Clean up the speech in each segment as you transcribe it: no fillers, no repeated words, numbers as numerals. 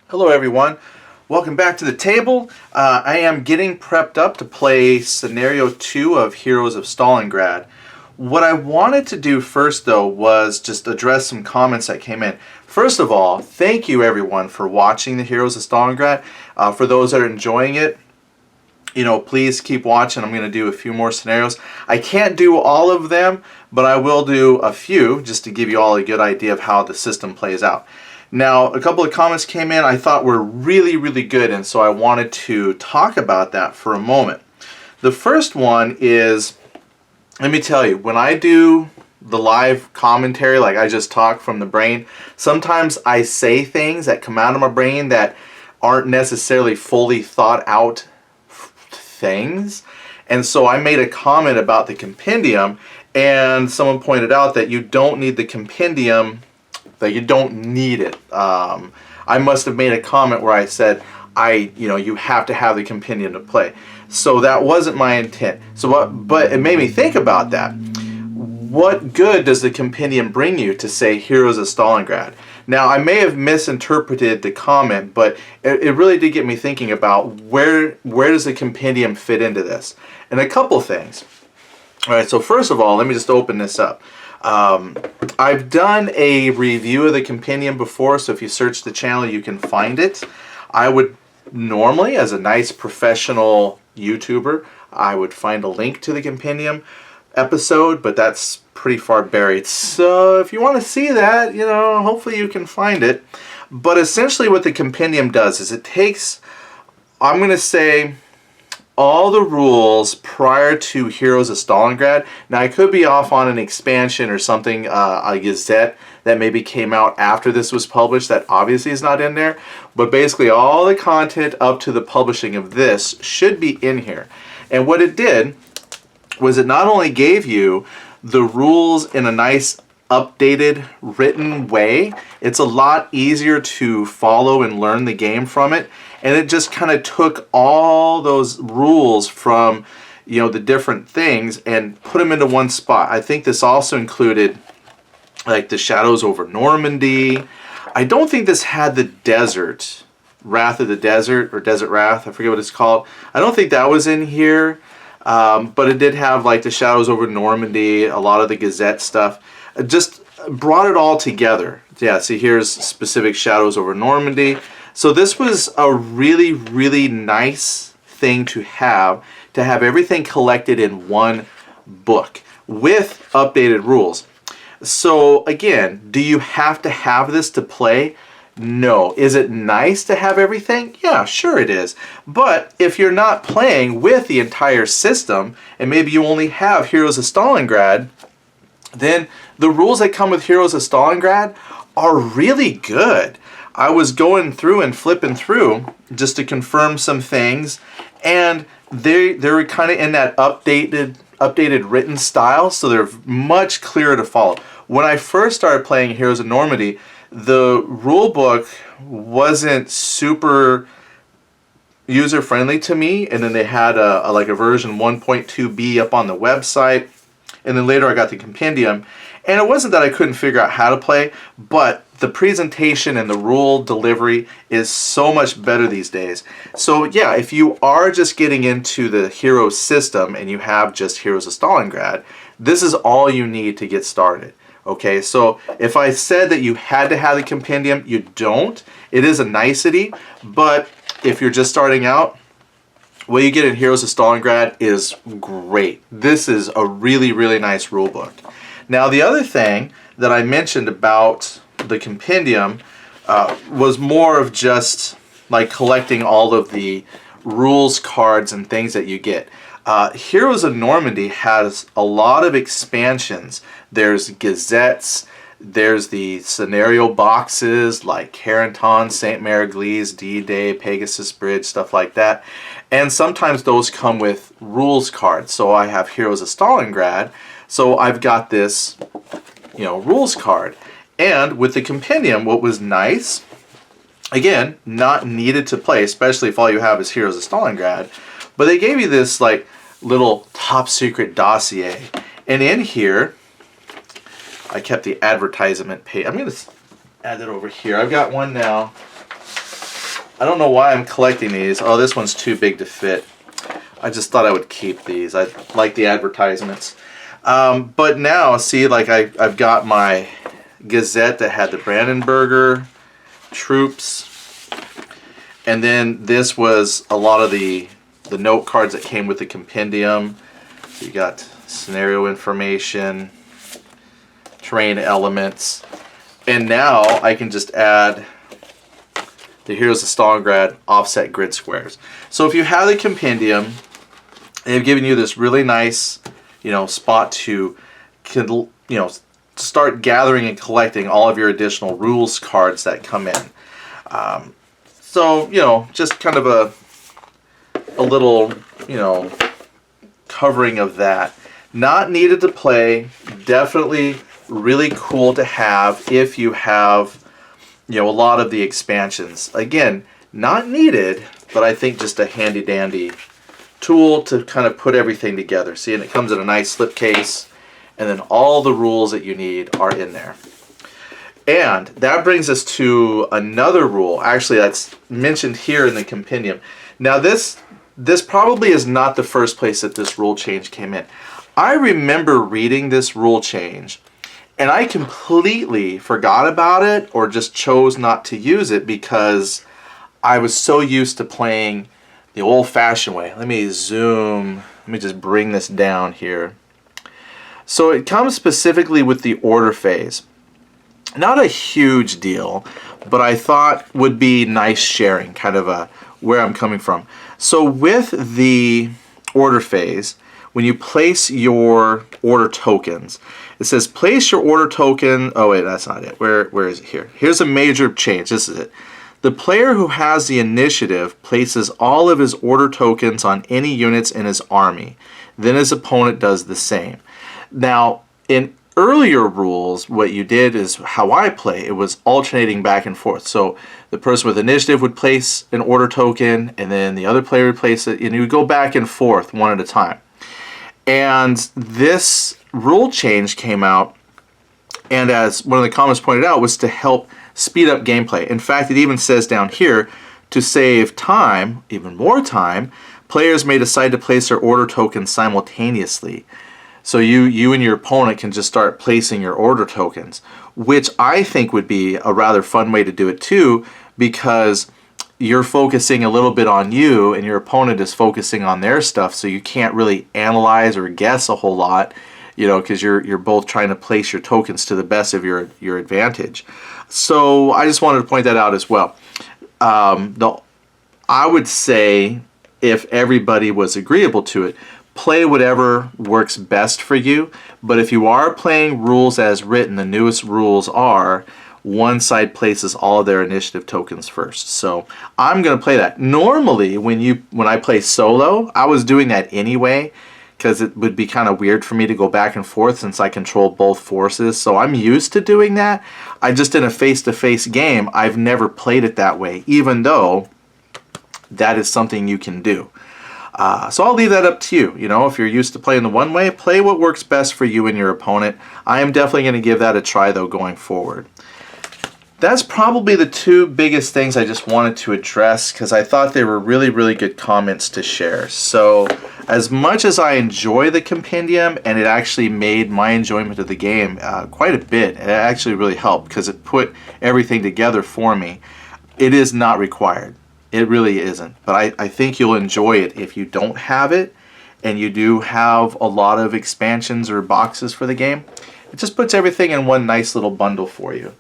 Hello everyone, welcome back to the table. I am getting prepped up to play Scenario 2 of Heroes of Stalingrad. What I wanted to do first though was just address some comments that came in. First of all, thank you everyone for watching the Heroes of Stalingrad. For those that are enjoying it, please keep watching. I'm going to do a few more scenarios. I can't do all of them, but I will do a few just to give you all a good idea of how the system plays out. Now, a couple of comments came in I thought were really good, and so I wanted to talk about that for a moment. The first one is, let me tell you, when I do the live commentary, like I just talk from the brain, sometimes I say things that come out of my brain that aren't necessarily fully thought out things. And so I made a comment about the compendium, and someone pointed out that you don't need the compendium, that you don't need it. I must have made a comment where I said, you have to have the compendium to play. So that wasn't my intent. But it made me think about that. What good does the compendium bring you to say Heroes of Stalingrad? Now, I may have misinterpreted the comment, but it really did get me thinking about where does the compendium fit into this? And a couple things. All right, so first of all, let me just open this up. I've done a review of the compendium before, so if you search the channel, you can find it. I would normally, as a nice professional YouTuber, I would find a link to the compendium episode, but that's pretty far buried. So if you want to see that, hopefully you can find it. But essentially what the compendium does is it takes, I'm going to say, all the rules prior to Heroes of Stalingrad. Now I could be off on an expansion or something, a Gazette that maybe came out after this was published that obviously is not in there. But basically all the content up to the publishing of this should be in here. And what it did was it not only gave you the rules in a nice updated written way, it's a lot easier to follow and learn the game from it. And it just kind of took all those rules from, the different things and put them into one spot. I think this also included like the Shadows over Normandy. I don't think this had the desert, Wrath of the Desert or Desert Wrath, I forget what it's called. I don't think that was in here, but it did have like the Shadows over Normandy, a lot of the Gazette stuff. It just brought it all together. Yeah, see here's specific Shadows over Normandy. So this was a really nice thing to have everything collected in one book with updated rules. So again, do you have to have this to play? No. Is it nice to have everything? Yeah, sure it is. But if you're not playing with the entire system, and maybe you only have Heroes of Stalingrad, then the rules that come with Heroes of Stalingrad are really good. I was going through and flipping through just to confirm some things, and they're kind of in that updated written style, so they're much clearer to follow. When I first started playing Heroes of Normandy, the rule book wasn't super user-friendly to me, and then they had a version 1.2b up on the website, and then later I got the compendium, and it wasn't that I couldn't figure out how to play, but the presentation and the rule delivery is so much better these days. So yeah, if you are just getting into the hero system and you have just Heroes of Stalingrad, this is all you need to get started. Okay, so if I said that you had to have the compendium, you don't. It is a nicety, but if you're just starting out, what you get in Heroes of Stalingrad is great. This is a really nice rule book. Now the other thing that I mentioned about the compendium was more of just like collecting all of the rules cards and things that you get. Heroes of Normandy has a lot of expansions. There's gazettes, there's the scenario boxes like Carenton, St. Mariglis, D-Day, Pegasus Bridge, stuff like that. And sometimes those come with rules cards. So I have Heroes of Stalingrad, so I've got this, rules card. And with the compendium, what was nice, again, not needed to play, especially if all you have is Heroes of Stalingrad, but they gave you this like little top secret dossier. And in here, I kept the advertisement page. I'm going to add it over here. I've got one now I don't know why I'm collecting these. Oh, this one's too big to fit. I just thought I would keep these. I like the advertisements. But now, see, like I've got my Gazette that had the Brandenburger troops. And then this was a lot of the note cards that came with the compendium. So you got scenario information, terrain elements. And now I can just add the Heroes of Stalingrad offset grid squares. So if you have the compendium, they've given you this really nice, spot to, start gathering and collecting all of your additional rules cards that come in. So, just kind of a little, covering of that. Not needed to play, definitely really cool to have if you have, a lot of the expansions. Again, not needed, but I think just a handy dandy tool to kind of put everything together. See, and it comes in a nice slipcase, and then all the rules that you need are in there. And that brings us to another rule, actually, that's mentioned here in the compendium. Now this probably is not the first place that this rule change came in. I remember reading this rule change, and I completely forgot about it or just chose not to use it because I was so used to playing the old-fashioned way. Let me just bring this down here. So it comes specifically with the order phase. Not a huge deal, but I thought would be nice sharing, kind of where I'm coming from. So with the order phase, when you place your order tokens, it says place your order token. Oh wait, that's not it. Where is it here? Here's a major change. This is it. The player who has the initiative places all of his order tokens on any units in his army. Then his opponent does the same. Now, in earlier rules, what you did is how I play. It was alternating back and forth. So the person with initiative would place an order token, and then the other player would place it, and you would go back and forth one at a time. And this rule change came out, and as one of the comments pointed out, was to help speed up gameplay. In fact, it even says down here, to save time, even more time, players may decide to place their order tokens simultaneously. So you and your opponent can just start placing your order tokens, which I think would be a rather fun way to do it too, because you're focusing a little bit on you and your opponent is focusing on their stuff, so you can't really analyze or guess a whole lot, because you're both trying to place your tokens to the best of your advantage. So I just wanted to point that out as well. I would say if everybody was agreeable to it, play whatever works best for you. But if you are playing rules as written, the newest rules are one side places all of their initiative tokens first. So I'm going to play that. Normally, when I play solo, I was doing that anyway, because it would be kind of weird for me to go back and forth since I control both forces. So I'm used to doing that. I just, in a face-to-face game, I've never played it that way, even though that is something you can do. So I'll leave that up to you. If you're used to playing the one way, play what works best for you and your opponent. I am definitely going to give that a try, though, going forward. That's probably the two biggest things I just wanted to address because I thought they were really, really good comments to share. So as much as I enjoy the compendium, and it actually made my enjoyment of the game quite a bit, it actually really helped because it put everything together for me, it is not required. It really isn't. But I think you'll enjoy it if you don't have it and you do have a lot of expansions or boxes for the game. It just puts everything in one nice little bundle for you.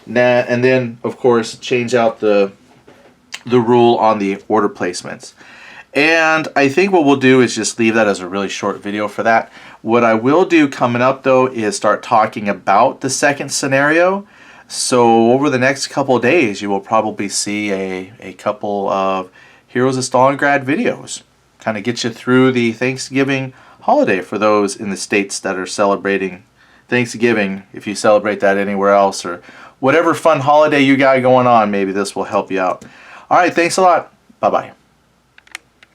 And then, of course, change out the rule on the order placements. And I think what we'll do is just leave that as a really short video for that. What I will do coming up, though, is start talking about the second scenario. So over the next couple of days, you will probably see a couple of Heroes of Stalingrad videos. Kind of get you through the Thanksgiving holiday for those in the States that are celebrating Thanksgiving, if you celebrate that anywhere else, or whatever fun holiday you got going on, maybe this will help you out. All right, thanks a lot. Bye-bye.